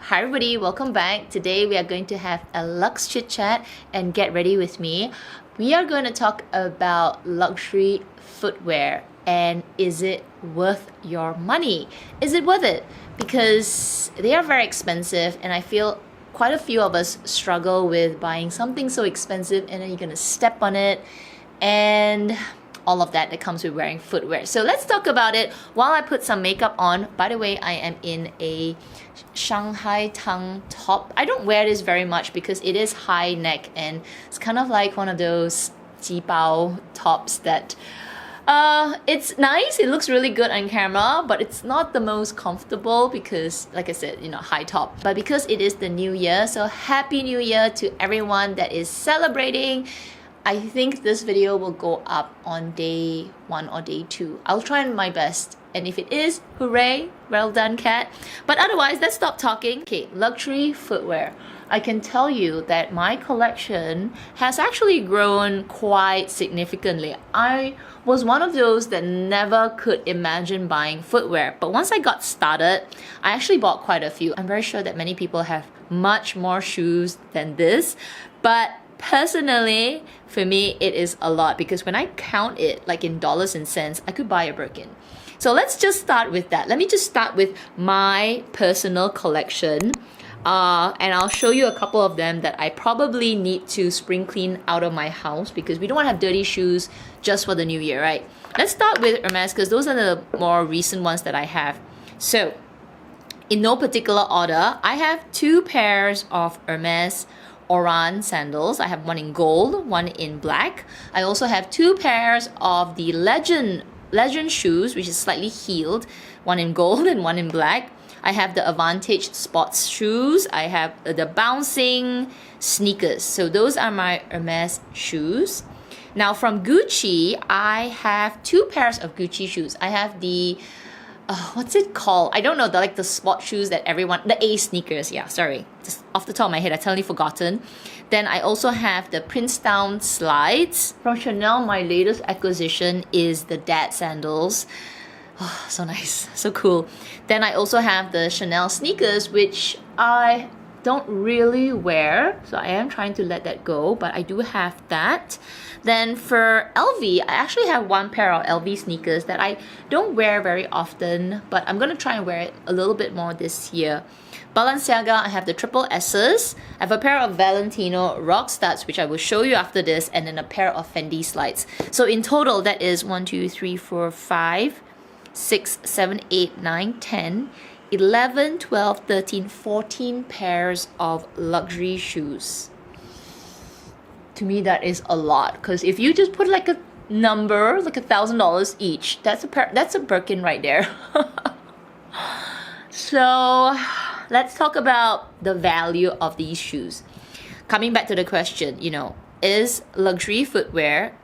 Hi everybody, welcome back. Today we are going to have a Luxe Chit Chat and get ready with me. We are going to talk about luxury footwear and is it worth your money? Is it worth it? Because they are very expensive and I feel quite a few of us struggle with buying something so expensive and then you're going to step on it and all of that comes with wearing footwear. So let's talk about it while I put some makeup on. By the way, I am in a Shanghai Tang top. I don't wear this very much because it is high neck and it's kind of like one of those jibao tops that it's nice, it looks really good on camera, but it's not the most comfortable because, like I said, high top. But because it is the new year, so happy new year to everyone that is celebrating. I think this video will go up on day 1 or day 2. I'll try my best. And if it is, hooray, well done, cat. But otherwise, let's stop talking. Okay, luxury footwear. I can tell you that my collection has actually grown quite significantly. I was one of those that never could imagine buying footwear. But once I got started, I actually bought quite a few. I'm very sure that many people have much more shoes than this. But personally, for me, it is a lot because when I count it like in dollars and cents, I could buy a Birkin. So let's just start with that. Let me just start with my personal collection. And I'll show you a couple of them that I probably need to spring clean out of my house because we don't want to have dirty shoes just for the new year, right? Let's start with Hermes because those are the more recent ones that I have. So, in no particular order, I have 2 pairs of Hermes Oran Sandals. I have one in gold, one in black. I also have 2 pairs of the Legend shoes, which is slightly heeled, one in gold and one in black. I have the Advantage sports shoes. I have the bouncing sneakers. So those are my Hermes shoes. Now from Gucci, I have 2 pairs of Gucci shoes. I have the what's it called? I don't know, the sport shoes that everyone, the A sneakers, yeah, sorry. Just off the top of my head, I totally forgotten. Then I also have the Princeton Slides. From Chanel, my latest acquisition is the Dad sandals. Oh, so nice, so cool. Then I also have the Chanel sneakers, which I don't really wear, so I am trying to let that go, but I do have that. Then for LV, I actually have 1 pair of LV sneakers that I don't wear very often, but I'm gonna try and wear it a little bit more this year. Balenciaga, I have the triple S's. I have a pair of Valentino rock studs, which I will show you after this, and then a pair of Fendi Slides. So in total, that is 1, 2, 3, 4, 5, 6, 7, 8, 9, 10, 11, 12, 13, 14 pairs of luxury shoes. To me, that is a lot because if you just put like a number, like $1,000 each, that's a Birkin right there. So let's talk about the value of these shoes. Coming back to the question, is luxury footwear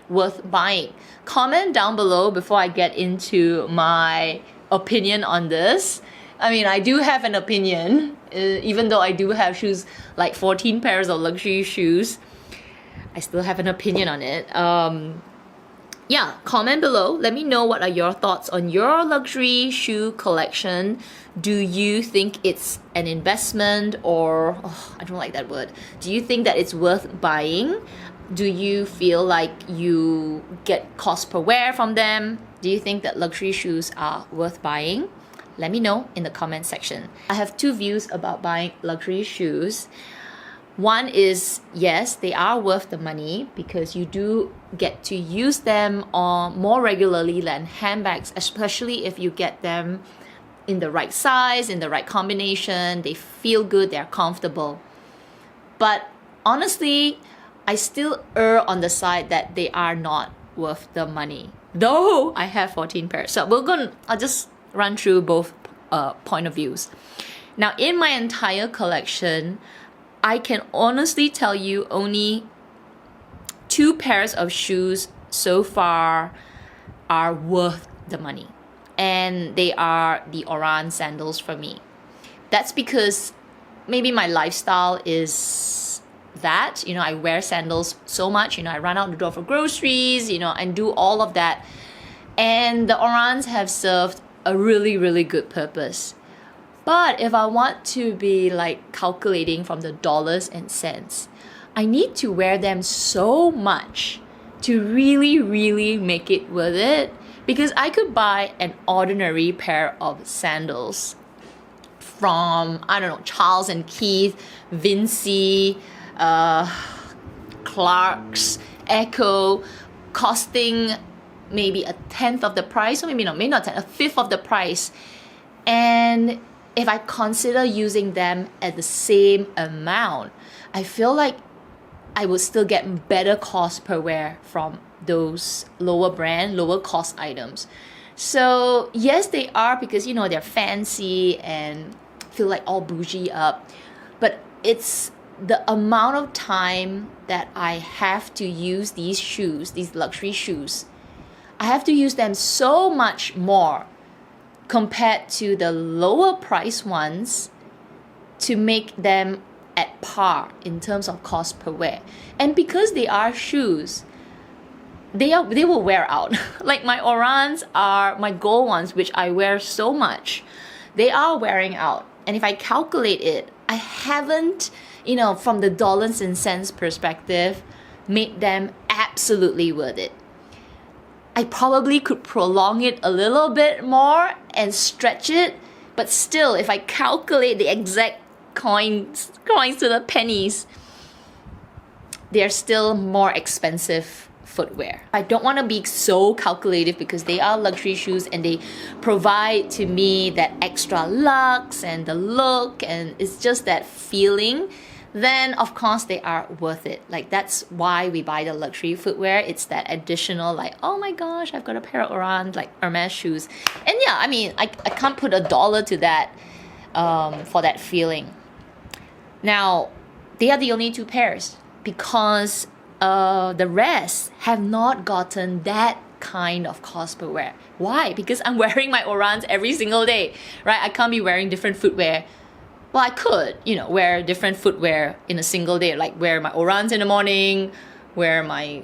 worth buying? Comment down below before I get into my opinion on this. I mean, I do have an opinion, even though I do have shoes, like 14 pairs of luxury shoes. I still have an opinion on it. Yeah, comment below. Let me know what are your thoughts on your luxury shoe collection. Do you think it's an investment or, I don't like that word. Do you think that it's worth buying? Do you feel like you get cost per wear from them? Do you think that luxury shoes are worth buying? Let me know in the comment section. I have 2 views about buying luxury shoes. One is, yes, they are worth the money because you do get to use them more regularly than handbags, especially if you get them in the right size, in the right combination. They feel good, they're comfortable. But honestly, I still err on the side that they are not worth the money. Though I have 14 pairs. So I'll just run through both point of views. Now, in my entire collection, I can honestly tell you only 2 pairs of shoes so far are worth the money. And they are the Oran Sandals for me. That's because maybe my lifestyle is that, I wear sandals so much, I run out the door for groceries, and do all of that. And the Orans have served a really, really good purpose. But if I want to be like calculating from the dollars and cents, I need to wear them so much to really make it worth it, because I could buy an ordinary pair of sandals from, I don't know, Charles and Keith, Vinci, Clark's, Echo, costing maybe a tenth of the price, or maybe not a fifth of the price. And if I consider using them at the same amount, I feel like I would still get better cost per wear from those lower brand, lower cost items. So yes, they are, because they're fancy and feel like all bougie up, but it's the amount of time that I have to use these shoes, these luxury shoes. I have to use them so much more compared to the lower price ones to make them at par in terms of cost per wear. And because they are shoes, they will wear out. Like my Orans are my gold ones, which I wear so much. They are wearing out. And if I calculate it, I haven't, from the dollars and cents perspective, made them absolutely worth it. I probably could prolong it a little bit more and stretch it, but still, if I calculate the exact coins to the pennies, they're still more expensive footwear. I don't want to be so calculative because they are luxury shoes and they provide to me that extra luxe and the look, and it's just that feeling. Then of course they are worth it. Like, that's why we buy the luxury footwear. It's that additional, like, oh my gosh, I've got a pair of Oran, like Hermes shoes. And yeah, I mean, I can't put $1 to that for that feeling. Now, they are the only two pairs, because the rest have not gotten that kind of cost per wear. Why? Because I'm wearing my Orans every single day, right? I can't be wearing different footwear. Well, I could, wear different footwear in a single day, like wear my Orans in the morning, wear my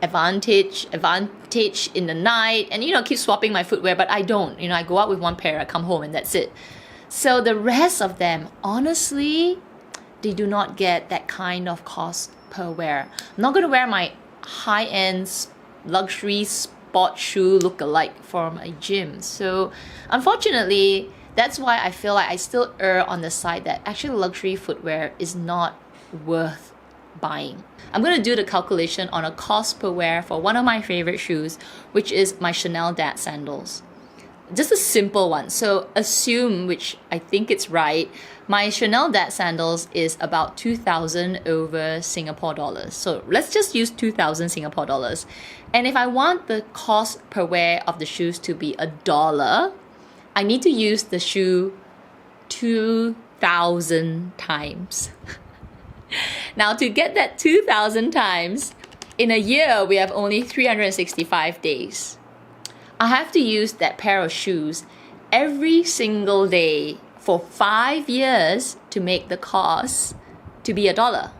Advantage in the night, and keep swapping my footwear, but I don't. I go out with one pair, I come home, and that's it. So the rest of them, honestly, they do not get that kind of cost per wear. I'm not going to wear my high-end luxury sport shoe look-alike for my gym. So unfortunately, that's why I feel like I still err on the side that actually luxury footwear is not worth buying. I'm going to do the calculation on a cost per wear for one of my favorite shoes, which is my Chanel Dad sandals. Just a simple one. So assume, which I think it's right, my Chanel Dad sandals is about 2,000 over Singapore dollars. So let's just use 2,000 Singapore dollars. And if I want the cost per wear of the shoes to be $1, I need to use the shoe 2,000 times. Now, to get that 2,000 times, in a year, we have only 365 days. I have to use that pair of shoes every single day for 5 years to make the cost to be $1.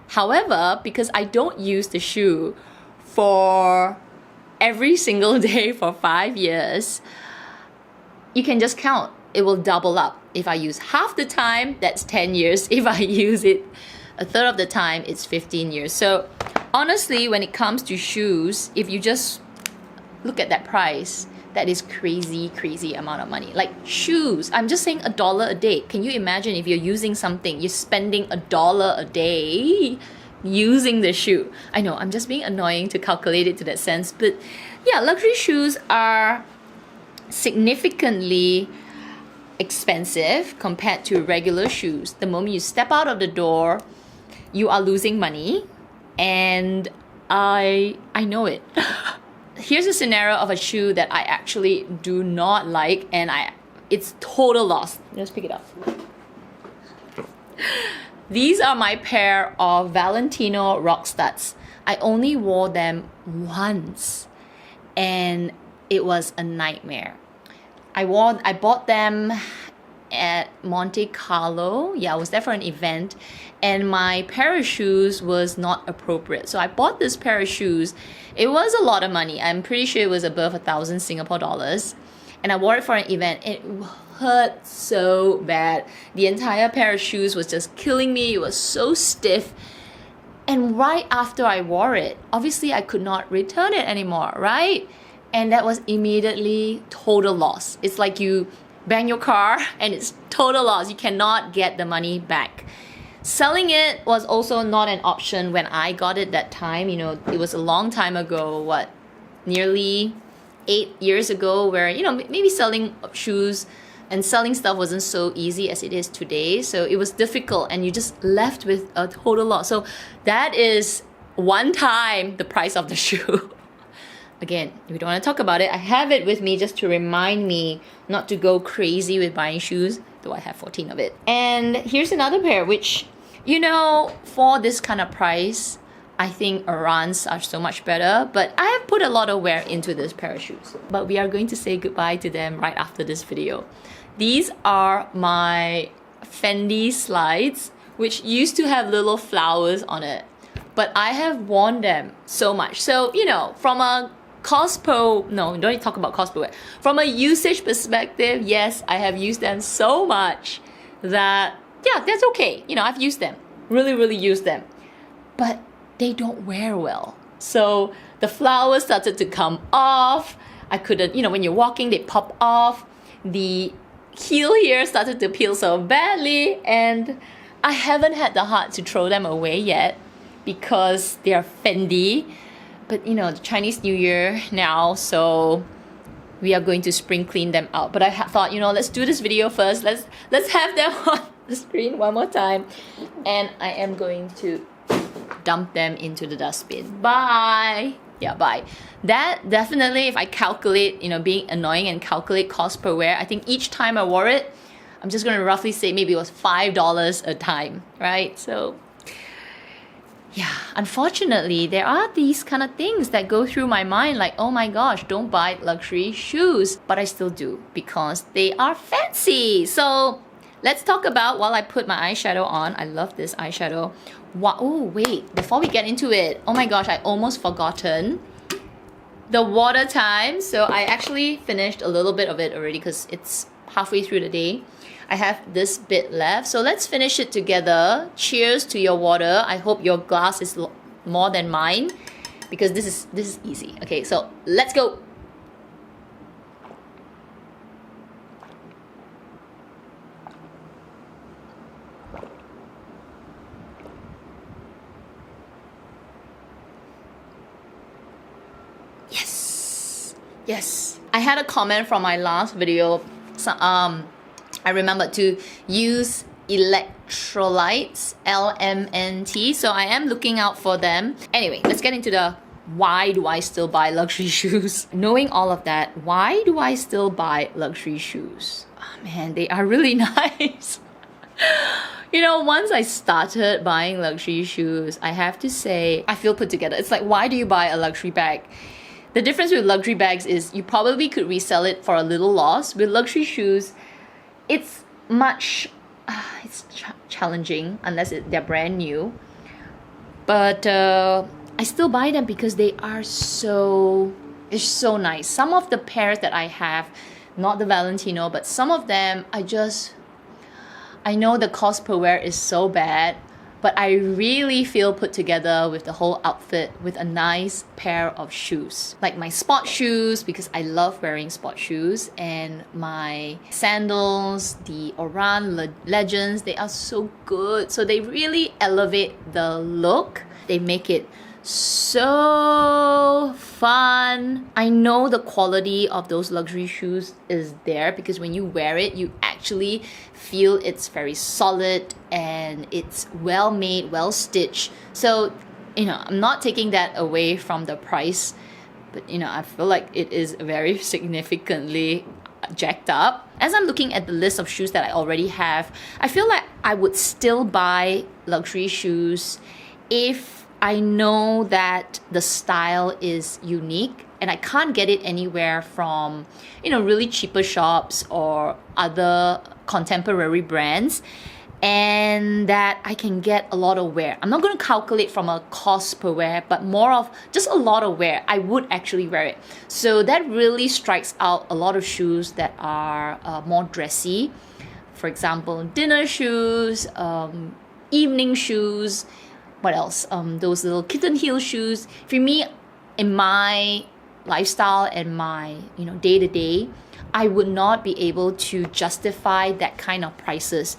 However, because I don't use the shoe for every single day for 5 years, you can just count. It will double up. If I use half the time, that's 10 years. If I use it a third of the time, it's 15 years. So honestly, when it comes to shoes, if you just look at that price, that is crazy amount of money. Like shoes, I'm just saying $1 a day. Can you imagine if you're using something, you're spending $1 a day using the shoe? I know, I'm just being annoying to calculate it to that sense, but yeah, luxury shoes are significantly expensive compared to regular shoes. The moment you step out of the door, you are losing money, and I know it. Here's a scenario of a shoe that I actually do not like, and it's total loss. Let's pick it up. These are my pair of Valentino rock studs. I only wore them once, and it was a nightmare. I bought them at Monte Carlo. Yeah, I was there for an event, and my pair of shoes was not appropriate. So I bought this pair of shoes. It was a lot of money. I'm pretty sure it was above 1,000 Singapore dollars. And I wore it for an event. hurt so bad. The entire pair of shoes was just killing me. It was so stiff. And right after I wore it, obviously I could not return it anymore, right? And that was immediately total loss. It's like you bang your car and it's total loss. You cannot get the money back. Selling it was also not an option when I got it that time. You know, it was a long time ago, what, nearly 8 years ago, where, you know, maybe selling shoes and selling stuff wasn't so easy as it is today. So it was difficult and you just left with a total loss. So that is one time the price of the shoe. Again, if we don't want to talk about it, I have it with me just to remind me not to go crazy with buying shoes, though I have 14 of it. And here's another pair, which, you know, for this kind of price, I think Oran's are so much better, but I have put a lot of wear into this pair of shoes. But we are going to say goodbye to them right after this video. These are my Fendi Slides, which used to have little flowers on it, but I have worn them so much. So, you know, from a cost per, no, don't need to talk about cost per wear. From a usage perspective, yes, I have used them so much that, yeah, that's okay. You know, I've used them, really used them, but they don't wear well. So the flowers started to come off. I couldn't, you know, when you're walking, they pop off. The heel here started to peel so badly, and I haven't had the heart to throw them away yet because they are Fendi. But you know, the Chinese New Year now, so we are going to spring clean them out. But I thought, you know, let's do this video first. Let's have them on the screen one more time, and I am going to dump them into the dustbin. Bye. Yeah, bye. That definitely, if I calculate, you know, being annoying and calculate cost per wear, I think each time I wore it, I'm just going to roughly say maybe it was $5 a time, right? So yeah, unfortunately, there are these kind of things that go through my mind like, oh my gosh, don't buy luxury shoes. But I still do because they are fancy. So let's talk about, while I put my eyeshadow on, I love this eyeshadow. Wow, oh wait, before we get into it, oh my gosh, I almost forgotten the water time. So I actually finished a little bit of it already because it's halfway through the day. I have this bit left, so let's finish it together. Cheers to your water. I hope your glass is more than mine because this is easy. Okay, so let's go. Yes. I had a comment from my last video. So, I remembered to use electrolytes, LMNT. So I am looking out for them. Anyway, let's get into the why do I still buy luxury shoes? Knowing all of that, why do I still buy luxury shoes? Oh man, they are really nice. You know, once I started buying luxury shoes, I have to say, I feel put together. It's like, why do you buy a luxury bag? The difference with luxury bags is you probably could resell it for a little loss. With luxury shoes, it's much, challenging unless they're brand new. But I still buy them because they are so nice. Some of the pairs that I have, not the Valentino, but some of them, I know the cost per wear is so bad, but I really feel put together with the whole outfit with a nice pair of shoes. Like my sport shoes, because I love wearing sport shoes, and my sandals, the Oran Legends, they are so good. So they really elevate the look. They make it so fun. I know the quality of those luxury shoes is there because when you wear it, you actually feel it's very solid and it's well made, well stitched. So, you know, I'm not taking that away from the price, but you know, I feel like it is very significantly jacked up. As I'm looking at the list of shoes that I already have, I feel like I would still buy luxury shoes if I know that the style is unique and I can't get it anywhere from, you know, really cheaper shops or other contemporary brands. and that I can get a lot of wear. I'm not going to calculate from a cost per wear, but more of just a lot of wear. I would actually wear it. So that really strikes out a lot of shoes that are more dressy. For example, dinner shoes, evening shoes, what else? Those little kitten heel shoes. For me, in my lifestyle and my day-to-day, I would not be able to justify that kind of prices.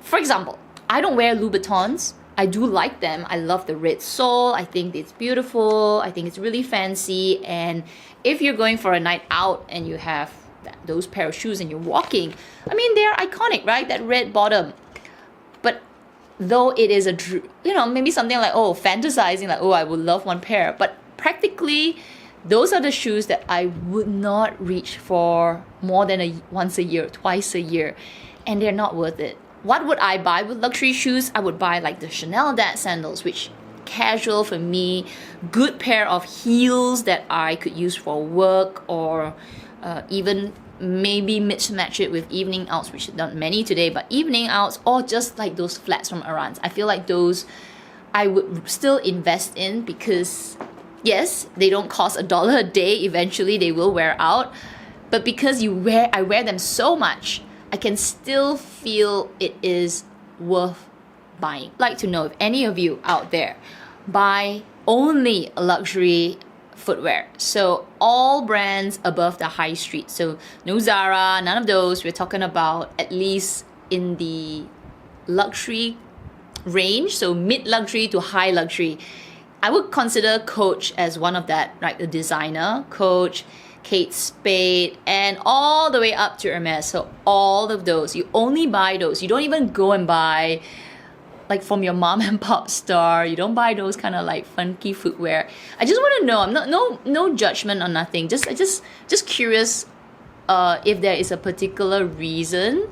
For example, I don't wear Louboutins. I do like them. I love the red sole. I think it's beautiful. I think it's really fancy. And if you're going for a night out and you have those pair of shoes and you're walking, I mean, they're iconic, right? That red bottom. But though it is maybe something like, fantasizing, like, I would love one pair. But practically, those are the shoes that I would not reach for more than once a year, twice a year. And they're not worth it. What would I buy with luxury shoes? I would buy like the Chanel dad sandals, which casual for me, good pair of heels that I could use for work, or even maybe match it with evening outs, which I've done many today, but evening outs, or just like those flats from Oran. I feel like those I would still invest in because yes, they don't cost $1 a day. Eventually they will wear out, but because I wear them so much, I can still feel it is worth buying. I'd like to know if any of you out there buy only luxury footwear. So all brands above the high street. So no Zara, none of those. We're talking about at least in the luxury range. So mid-luxury to high luxury. I would consider Coach as one of that, right? The designer, Coach, Kate Spade, and all the way up to Hermes. So all of those, you only buy those. You don't even go and buy like from your mom and pop store. You don't buy those kind of like funky footwear. I just want to know. I'm not no judgment or nothing. Just curious if there is a particular reason,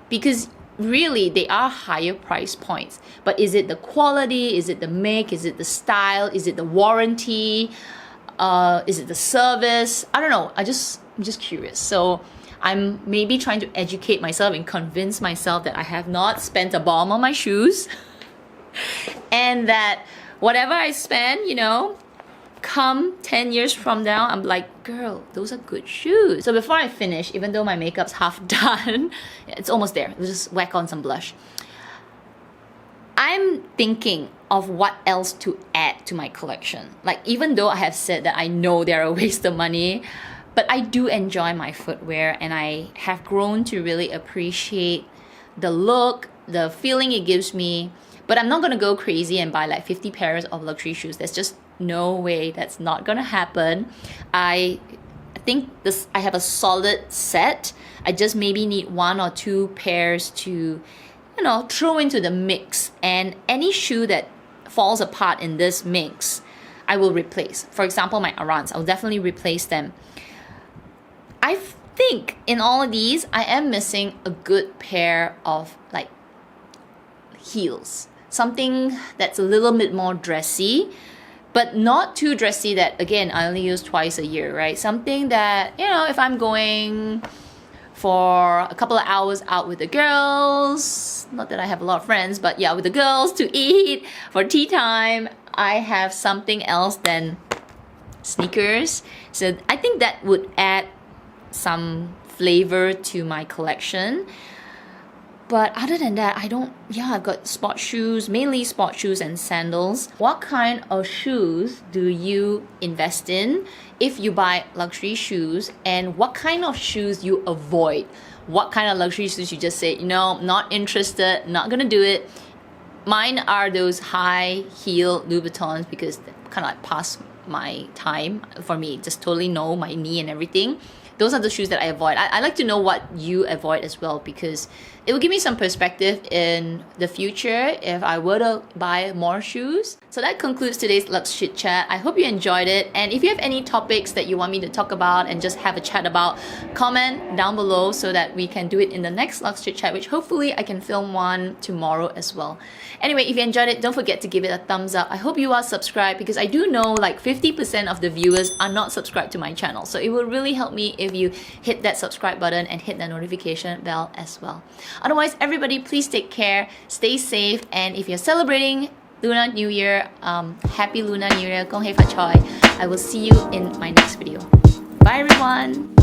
because really they are higher price points. But is it the quality? Is it the make? Is it the style? Is it the warranty? Is it the service? I don't know. I'm just curious. So I'm maybe trying to educate myself and convince myself that I have not spent a bomb on my shoes and that whatever I spend, come 10 years from now, I'm like, girl, those are good shoes. So before I finish, even though my makeup's half done, it's almost there. Let's just whack on some blush. I'm thinking of what else to add to my collection. Like, even though I have said that I know they're a waste of money, but I do enjoy my footwear and I have grown to really appreciate the look, the feeling it gives me. But I'm not gonna go crazy and buy like 50 pairs of luxury shoes. There's just no way. That's not gonna happen. I think I have a solid set. I just maybe need 1 or 2 pairs to throw into the mix, and any shoe that falls apart in this mix, I will replace. For example, my Orans, I'll definitely replace them. I think in all of these, I am missing a good pair of like heels. Something that's a little bit more dressy, but not too dressy that, again, I only use twice a year, right? Something that, if I'm going for a couple of hours out with the girls, not that I have a lot of friends, but yeah, with the girls to eat, for tea time, I have something else than sneakers. So I think that would add some flavor to my collection. But other than that, I've got sport shoes, mainly sport shoes and sandals. What kind of shoes do you invest in if you buy luxury shoes? And what kind of shoes you avoid? What kind of luxury shoes you just say, not interested, not gonna do it. Mine are those high heel Louboutins because they're kind of like past my time for me. Just totally know my knee and everything. Those are the shoes that I avoid. I like to know what you avoid as well, because it will give me some perspective in the future if I were to buy more shoes. So that concludes today's Luxe Chit Chat. I hope you enjoyed it. And if you have any topics that you want me to talk about and just have a chat about, comment down below so that we can do it in the next Luxe Chit Chat, which hopefully I can film one tomorrow as well. Anyway, if you enjoyed it, don't forget to give it a thumbs up. I hope you are subscribed, because I do know like 50% of the viewers are not subscribed to my channel. So it will really help me if you hit that subscribe button and hit that notification bell as well. Otherwise, everybody, please take care, stay safe, and if you're celebrating Lunar New Year, Happy Lunar New Year, Kong Hei Fa Choi. I will see you in my next video. Bye everyone!